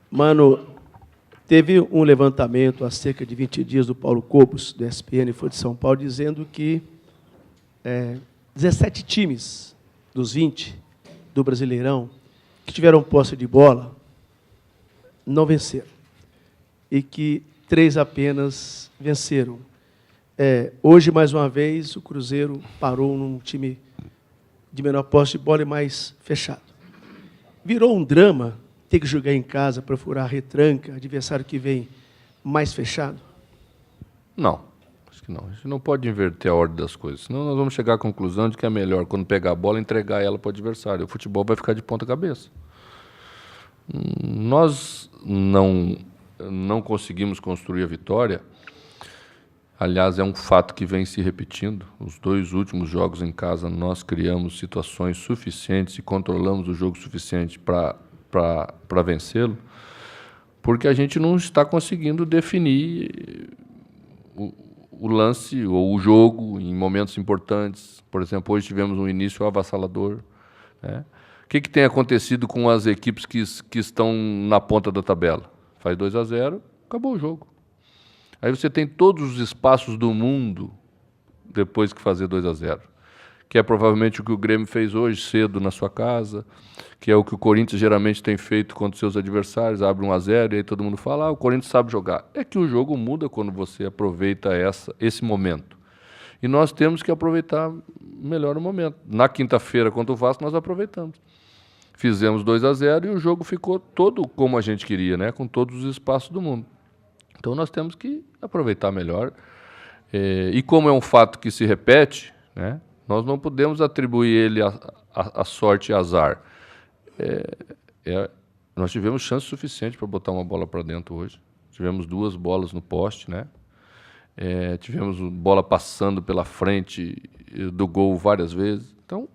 Mano, teve um levantamento há cerca de 20 dias do Paulo Cobos, do ESPN Folha de São Paulo, dizendo que 17 times dos 20 do Brasileirão que tiveram posse de bola não venceram. E que 3 apenas venceram. Hoje, mais uma vez, o Cruzeiro parou num time de menor posse de bola e mais fechado. Virou um drama ter que jogar em casa para furar a retranca, adversário que vem mais fechado? Não, acho que não. A gente não pode inverter a ordem das coisas, senão nós vamos chegar à conclusão de que é melhor, quando pegar a bola, entregar ela para o adversário. O futebol vai ficar de ponta cabeça. Nós não conseguimos construir a vitória. Aliás, é um fato que vem se repetindo. Os 2 últimos jogos em casa, nós criamos situações suficientes e controlamos o jogo suficiente para vencê-lo, porque a gente não está conseguindo definir o lance ou o jogo em momentos importantes. Por exemplo, hoje tivemos um início avassalador, né? O que tem acontecido com as equipes que estão na ponta da tabela? Faz 2-0, acabou o jogo. Aí você tem todos os espaços do mundo depois que fazer 2-0, que é provavelmente o que o Grêmio fez hoje cedo na sua casa, que é o que o Corinthians geralmente tem feito contra seus adversários, abre 1-0 e aí todo mundo fala, o Corinthians sabe jogar. É que o jogo muda quando você aproveita esse momento. E nós temos que aproveitar melhor o momento. Na quinta-feira contra o Vasco nós aproveitamos. Fizemos 2-0 e o jogo ficou todo como a gente queria, né? Com todos os espaços do mundo. Então nós temos que aproveitar melhor. E como é um fato que se repete, né? Nós não podemos atribuir ele a sorte e azar. Nós tivemos chance suficiente para botar uma bola para dentro hoje. Tivemos 2 bolas no poste, né? Tivemos bola passando pela frente do gol várias vezes. Então,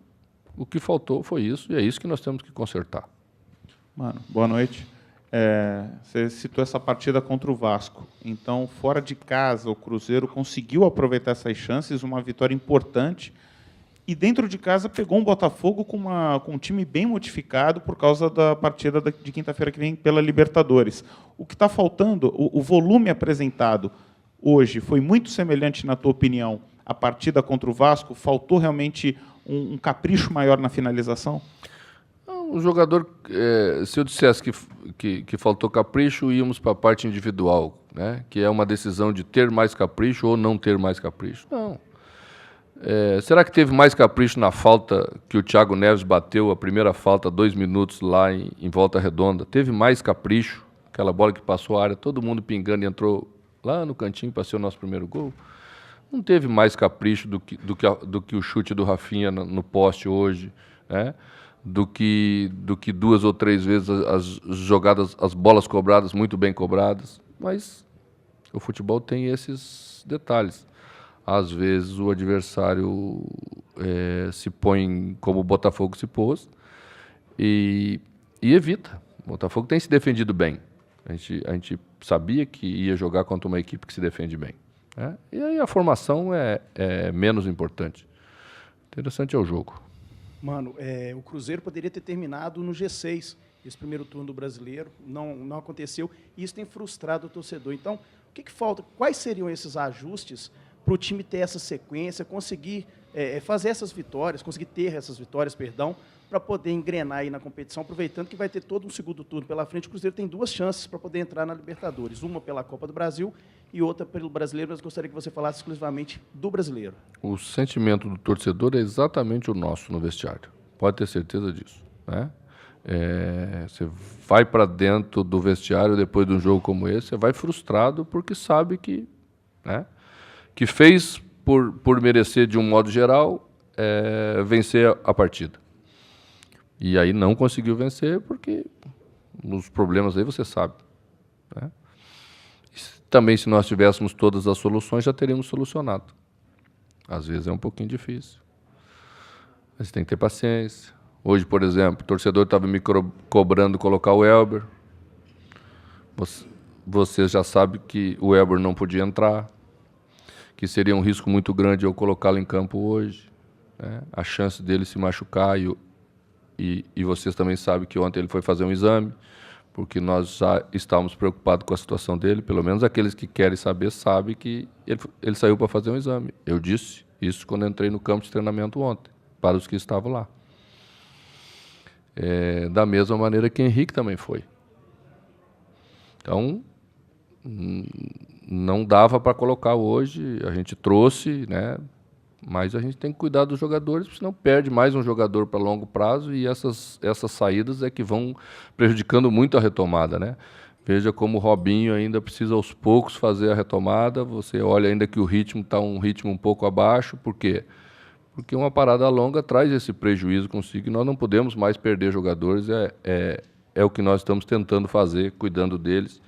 o que faltou foi isso, e é isso que nós temos que consertar. Mano, boa noite. Você citou essa partida contra o Vasco. Então, fora de casa, o Cruzeiro conseguiu aproveitar essas chances, uma vitória importante. E dentro de casa pegou um Botafogo com um time bem modificado por causa da partida de quinta-feira que vem pela Libertadores. O que está faltando, o volume apresentado hoje foi muito semelhante, na tua opinião, à partida contra o Vasco? Faltou realmente um capricho maior na finalização? O jogador, se eu dissesse que faltou capricho, íamos para a parte individual, né? Que é uma decisão de ter mais capricho ou não ter mais capricho. Não. Será que teve mais capricho na falta que o Thiago Neves bateu, a primeira falta, 2 minutos lá em Volta Redonda? Teve mais capricho? Aquela bola que passou a área, todo mundo pingando e entrou lá no cantinho para ser o nosso primeiro gol? Não teve mais capricho do que o chute do Rafinha no poste hoje, né? Do que 2 ou 3 vezes as jogadas, as bolas cobradas, muito bem cobradas. Mas o futebol tem esses detalhes. Às vezes o adversário se põe como o Botafogo se pôs e evita. O Botafogo tem se defendido bem. A gente sabia que ia jogar contra uma equipe que se defende bem, né? E aí a formação é menos importante. Interessante é o jogo. Mano, o Cruzeiro poderia ter terminado no G6, esse primeiro turno do Brasileiro, não aconteceu, e isso tem frustrado o torcedor. Então, o que falta? Quais seriam esses ajustes para o time ter essa sequência, conseguir fazer essas vitórias, conseguir ter essas vitórias, para poder engrenar aí na competição, aproveitando que vai ter todo um segundo turno pela frente. O Cruzeiro tem 2 chances para poder entrar na Libertadores, uma pela Copa do Brasil e outra pelo Brasileiro, mas gostaria que você falasse exclusivamente do Brasileiro. O sentimento do torcedor é exatamente o nosso no vestiário, pode ter certeza disso, né? Você vai para dentro do vestiário depois de um jogo como esse, você vai frustrado porque sabe que, né, que fez por merecer, de um modo geral, vencer a partida. E aí não conseguiu vencer porque os problemas aí você sabe, né? Também, se nós tivéssemos todas as soluções, já teríamos solucionado. Às vezes é um pouquinho difícil. Mas tem que ter paciência. Hoje, por exemplo, o torcedor estava me cobrando colocar o Elber. Você já sabe que o Elber não podia entrar, que seria um risco muito grande eu colocá-lo em campo hoje, né? A chance dele se machucar, e vocês também sabem que ontem ele foi fazer um exame porque nós já estávamos preocupados com a situação dele, pelo menos aqueles que querem saber sabem que ele saiu para fazer um exame. Eu disse isso quando entrei no campo de treinamento ontem, para os que estavam lá. Da mesma maneira que Henrique também foi. Então, não dava para colocar hoje, a gente trouxe, né? Mas a gente tem que cuidar dos jogadores, porque senão perde mais um jogador para longo prazo e essas saídas é que vão prejudicando muito a retomada, né? Veja como o Robinho ainda precisa aos poucos fazer a retomada, você olha ainda que o ritmo está um ritmo um pouco abaixo, por quê? Porque uma parada longa traz esse prejuízo consigo e nós não podemos mais perder jogadores, é o que nós estamos tentando fazer, cuidando deles.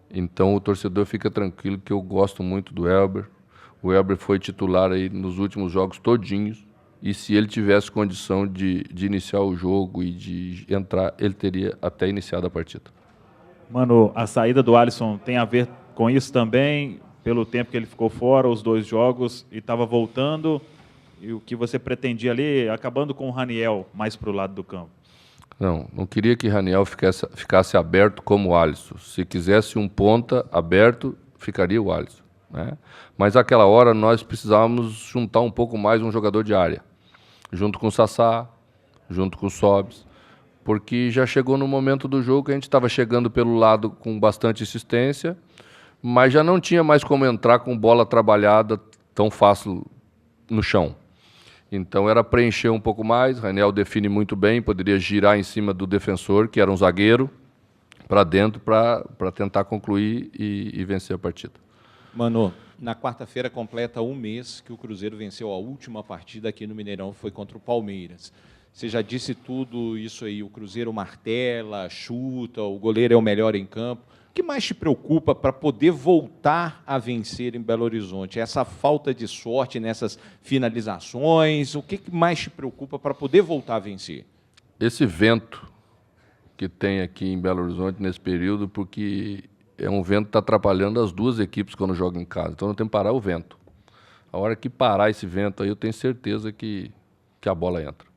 Então o torcedor fica tranquilo que eu gosto muito do Elber. O Elber foi titular aí nos últimos jogos todinhos e se ele tivesse condição de iniciar o jogo e de entrar, ele teria até iniciado a partida. Mano, a saída do Alisson tem a ver com isso também? Pelo tempo que ele ficou fora, os 2 jogos, e estava voltando, e o que você pretendia ali, acabando com o Raniel mais para o lado do campo? Não queria que Raniel ficasse aberto como o Alisson. Se quisesse um ponta aberto, ficaria o Alisson, né? Mas naquela hora nós precisávamos juntar um pouco mais um jogador de área, junto com o Sassá, junto com o Sobis, porque já chegou no momento do jogo que a gente estava chegando pelo lado com bastante insistência, mas já não tinha mais como entrar com bola trabalhada tão fácil no chão. Então era preencher um pouco mais, Raniel define muito bem, poderia girar em cima do defensor, que era um zagueiro, para dentro para tentar concluir e vencer a partida. Mano, na quarta-feira completa um mês que o Cruzeiro venceu a última partida aqui no Mineirão, foi contra o Palmeiras. Você já disse tudo isso aí, o Cruzeiro martela, chuta, o goleiro é o melhor em campo. O que mais te preocupa para poder voltar a vencer em Belo Horizonte? Essa falta de sorte nessas finalizações? O que mais te preocupa para poder voltar a vencer? Esse vento que tem aqui em Belo Horizonte nesse período, porque é um vento que está atrapalhando as duas equipes quando jogam em casa. Então não tem que parar o vento. A hora que parar esse vento aí, eu tenho certeza que a bola entra.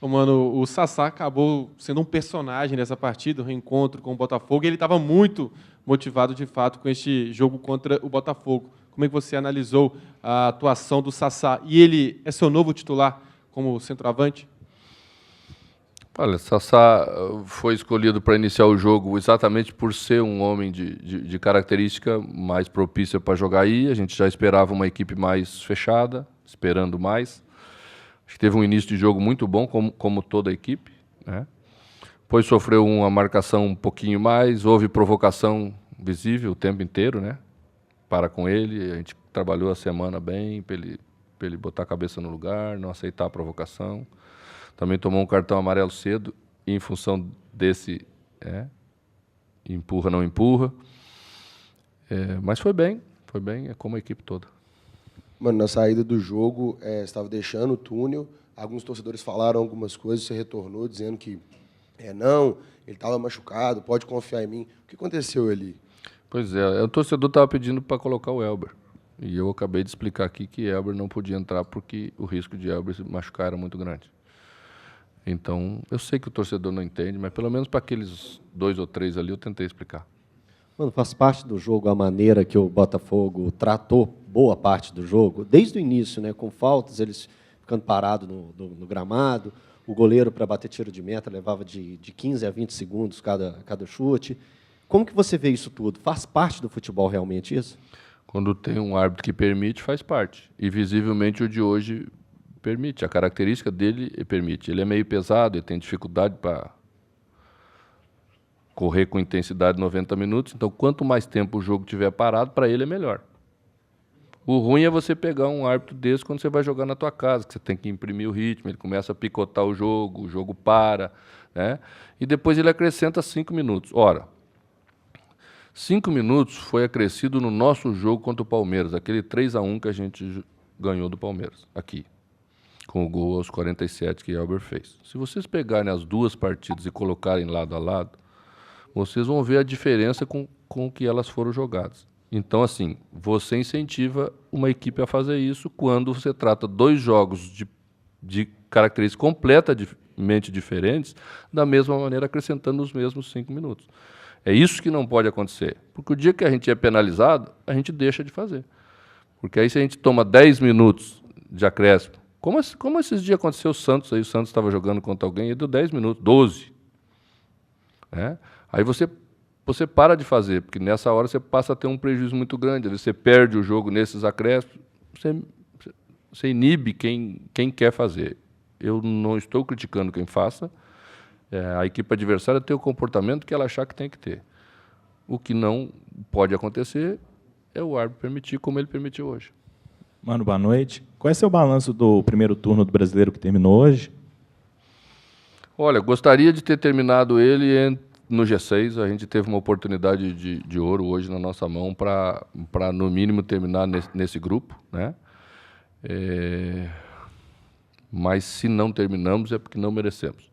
Mano, o Sassá acabou sendo um personagem nessa partida, o reencontro com o Botafogo, e ele estava muito motivado, de fato, com este jogo contra o Botafogo. Como é que você analisou a atuação do Sassá? E ele é seu novo titular como centroavante? Olha, Sassá foi escolhido para iniciar o jogo exatamente por ser um homem de característica mais propícia para jogar aí. A gente já esperava uma equipe mais fechada, esperando mais. Acho que teve um início de jogo muito bom, como toda a equipe, né? Depois sofreu uma marcação um pouquinho mais, houve provocação visível o tempo inteiro, né? Para com ele, a gente trabalhou a semana bem para ele botar a cabeça no lugar, não aceitar a provocação. Também tomou um cartão amarelo cedo, e em função desse empurra, não empurra. Mas foi bem, como a equipe toda. Mano, na saída do jogo, você estava deixando o túnel, alguns torcedores falaram algumas coisas, você retornou dizendo que não, ele estava machucado, pode confiar em mim. O que aconteceu ali? Pois é, o torcedor estava pedindo para colocar o Elber. E eu acabei de explicar aqui que Elber não podia entrar porque o risco de Elber se machucar era muito grande. Então, eu sei que o torcedor não entende, mas pelo menos para aqueles 2 ou 3 ali eu tentei explicar. Mano, faz parte do jogo a maneira que o Botafogo tratou boa parte do jogo, desde o início, né, com faltas, eles ficando parados no gramado, o goleiro para bater tiro de meta levava de 15 a 20 segundos cada chute. Como que você vê isso tudo? Faz parte do futebol realmente isso? Quando tem um árbitro que permite, faz parte. E visivelmente o de hoje permite, a característica dele permite. Ele é meio pesado, ele tem dificuldade para correr com intensidade 90 minutos, então quanto mais tempo o jogo tiver parado, para ele é melhor. O ruim é você pegar um árbitro desse quando você vai jogar na tua casa, que você tem que imprimir o ritmo, ele começa a picotar o jogo para, né? E depois ele acrescenta 5 minutos. Ora, 5 minutos foi acrescido no nosso jogo contra o Palmeiras, aquele 3-1 que a gente ganhou do Palmeiras, aqui, com o gol aos 47 que Elber fez. Se vocês pegarem as duas partidas e colocarem lado a lado, vocês vão ver a diferença com que elas foram jogadas. Então, assim, você incentiva uma equipe a fazer isso quando você trata 2 jogos de características completamente completamente diferentes, da mesma maneira acrescentando os mesmos 5 minutos. É isso que não pode acontecer, porque o dia que a gente é penalizado, a gente deixa de fazer. Porque aí se a gente toma 10 minutos de acréscimo, como esses dias aconteceu o Santos, aí o Santos estava jogando contra alguém e deu 10 minutos, 12. Né? Aí você para de fazer, porque nessa hora você passa a ter um prejuízo muito grande, às vezes você perde o jogo nesses acréscimos, você inibe quem quer fazer. Eu não estou criticando quem faça, a equipe adversária tem o comportamento que ela achar que tem que ter. O que não pode acontecer é o árbitro permitir, como ele permitiu hoje. Mano, boa noite. Qual é o seu balanço do primeiro turno do Brasileiro que terminou hoje? Olha, gostaria de ter terminado ele no G6. A gente teve uma oportunidade de ouro hoje na nossa mão para no mínimo, terminar nesse grupo, né? Mas se não terminamos é porque não merecemos.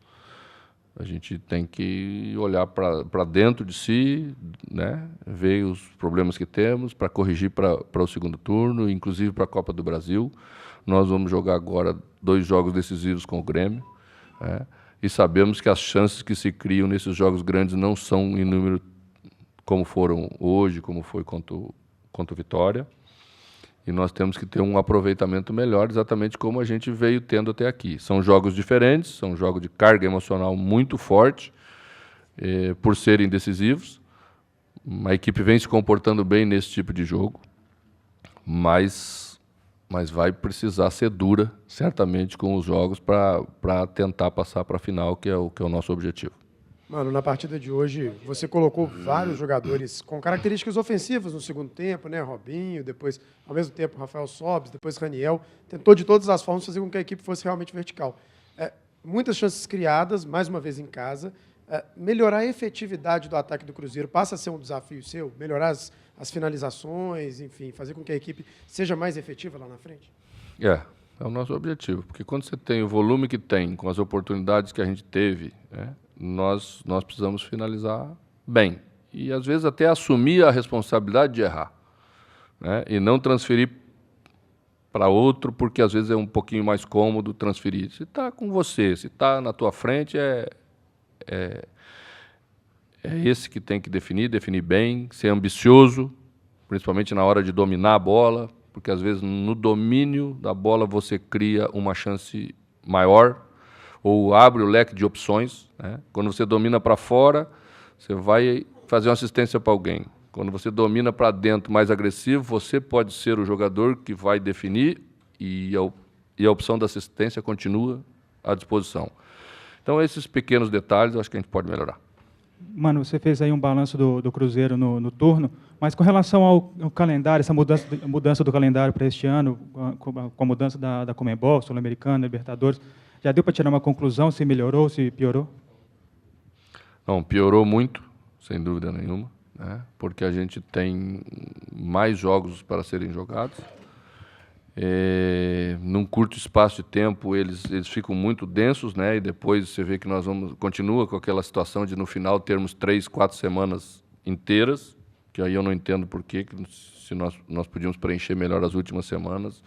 A gente tem que olhar para dentro de si, né? Ver os problemas que temos para corrigir para o segundo turno, inclusive para a Copa do Brasil. Nós vamos jogar agora 2 jogos decisivos com o Grêmio, né? E sabemos que as chances que se criam nesses jogos grandes não são em número como foram hoje, como foi contra o Vitória. E nós temos que ter um aproveitamento melhor, exatamente como a gente veio tendo até aqui. São jogos diferentes, são jogos de carga emocional muito forte, por serem decisivos. A equipe vem se comportando bem nesse tipo de jogo, mas vai precisar ser dura, certamente, com os jogos para tentar passar para a final, que é o nosso objetivo. Mano, na partida de hoje, você colocou vários jogadores com características ofensivas no segundo tempo, né? Robinho, depois, ao mesmo tempo, Rafael Sobis, depois Raniel. Tentou de todas as formas fazer com que a equipe fosse realmente vertical. Muitas chances criadas, mais uma vez em casa. Melhorar a efetividade do ataque do Cruzeiro passa a ser um desafio seu? Melhorar as finalizações, enfim, fazer com que a equipe seja mais efetiva lá na frente? É o nosso objetivo, porque quando você tem o volume que tem, com as oportunidades que a gente teve, né, nós precisamos finalizar bem. E, às vezes, até assumir a responsabilidade de errar, né, e não transferir para outro, porque, às vezes, é um pouquinho mais cômodo transferir. Se está com você, se está na tua frente, é esse que tem que definir bem, ser ambicioso, principalmente na hora de dominar a bola, porque, às vezes, no domínio da bola você cria uma chance maior, ou abre o leque de opções, né? Quando você domina para fora, você vai fazer uma assistência para alguém. Quando você domina para dentro, mais agressivo, você pode ser o jogador que vai definir e a opção da assistência continua à disposição. Então, esses pequenos detalhes, eu acho que a gente pode melhorar. Mano, você fez aí um balanço do Cruzeiro no turno, mas com relação ao calendário, essa mudança do calendário para este ano, com a mudança da Conmebol, Sul-Americana, Libertadores, já deu para tirar uma conclusão, se melhorou, se piorou? Não, piorou muito, sem dúvida nenhuma, né? Porque a gente tem mais jogos para serem jogados. Num curto espaço de tempo, eles ficam muito densos, né? E depois você vê que continua com aquela situação de, no final, termos 3, 4 semanas inteiras, que aí eu não entendo por quê, se nós podíamos preencher melhor as últimas semanas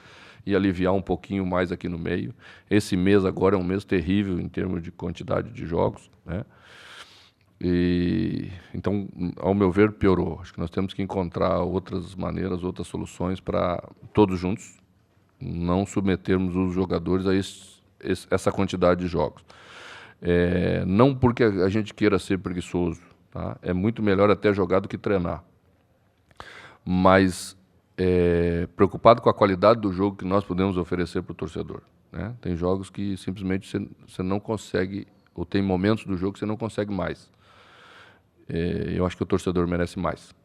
e aliviar um pouquinho mais aqui no meio. Esse mês agora é um mês terrível em termos de quantidade de jogos, né? Então, ao meu ver, piorou. Acho que nós temos que encontrar outras maneiras, outras soluções para todos juntos não submetermos os jogadores a essa quantidade de jogos. Não porque a gente queira ser preguiçoso, tá? É muito melhor até jogar do que treinar. Mas preocupado com a qualidade do jogo que nós podemos oferecer para o torcedor, né? Tem jogos que simplesmente você não consegue, ou tem momentos do jogo que você não consegue mais. Eu acho que o torcedor merece mais.